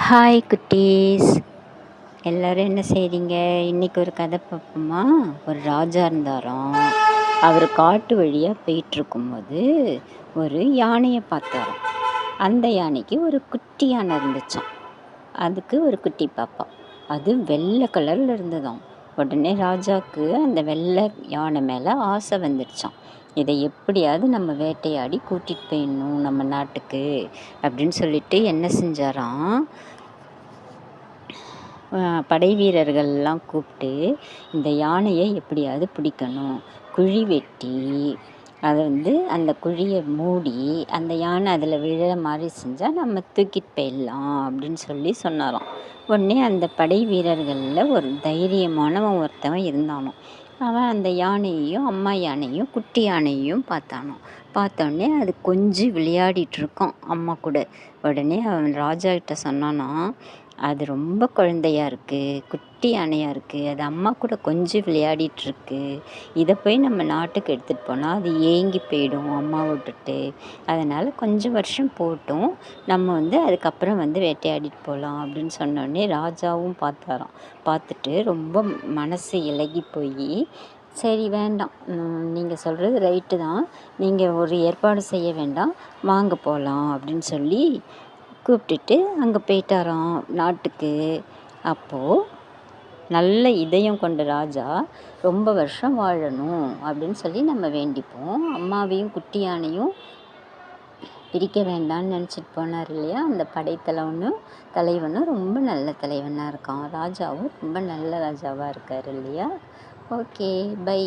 Hi குட்டீஸ், எல்லோரும் என்ன செய்கிறீங்க? இன்றைக்கி ஒரு கதை பார்ப்போமா? ஒரு ராஜா இருந்தாராம். அவர் காட்டு வழியாக போயிட்டுருக்கும்போது ஒரு யானையை பார்த்தாராம். அந்த யானைக்கு ஒரு குட்டி யானை இருந்துச்சாம். அதுக்கு ஒரு குட்டி பாப்பா. அது வெள்ளை கலரில் இருந்ததாம். உடனே ராஜாவுக்கு அந்த வெள்ளை யானை மேலே ஆசை வந்துடுச்சான். இதை எப்படியாவது நம்ம வேட்டையாடி கூட்டிகிட்டு போயிடணும் நம்ம நாட்டுக்கு அப்படின்னு சொல்லிட்டு என்ன செஞ்சாராம், படை வீரர்கள்லாம் கூப்பிட்டு இந்த யானையை எப்படியாவது பிடிக்கணும், குழி வெட்டி அதை அந்த குழியை மூடி அந்த யானை அதில் விழுற மாதிரி செஞ்சால் நம்ம தூக்கிட்டு போயிடலாம் அப்படின்னு சொல்லி சொன்னாராம். உடனே அந்த படை வீரர்களில் ஒரு தைரியமானவன் ஒருத்தவன் இருந்தானோ. அவன் அந்த யானையையும் அம்மா யானையும் குட்டி யானையையும் பார்த்தோடனே அது கொஞ்சம் விளையாடிட்டு இருக்கான் அம்மா கூட. உடனே அவன் ராஜா கிட்ட சொன்னானா, அது ரொம்ப குழந்தையா இருக்குது, குட்டி யானையாக இருக்குது, அது அம்மா கூட கொஞ்சம் விளையாடிட்டுருக்கு. இதை போய் நம்ம நாட்டுக்கு எடுத்துகிட்டு போனால் அது ஏங்கி போயிடும் அம்மா விட்டுட்டு. அதனால் கொஞ்சம் வருஷம் போகட்டும், நம்ம அதுக்கப்புறம் வேட்டையாடிட்டு போகலாம் அப்படின்னு சொன்னோடனே ராஜாவும் பார்த்துட்டு ரொம்ப மனசு இளகி போய், சரி வேண்டாம், நீங்கள் சொல்கிறது ரைட்டு தான், நீங்கள் ஒரு ஏற்பாடு செய்ய வேண்டாம், வாங்க போகலாம் அப்படின்னு சொல்லி கூப்பிட்டுட்டு அங்கே போயிட்டாராம் நாட்டுக்கு. அப்போது நல்ல இதயம் கொண்ட ராஜா ரொம்ப வருஷம் வாழணும் அப்படின்னு சொல்லி நம்ம வேண்டிப்போம். அம்மாவையும் குட்டி யானையும் பிரிக்க வேண்டாம்னு நினச்சிட்டு போனார் இல்லையா, அந்த தலைவனும் ரொம்ப நல்ல தலைவனாக இருக்கான். ராஜாவும் ரொம்ப நல்ல ராஜாவாக இருக்கார் இல்லையா. Okay, by.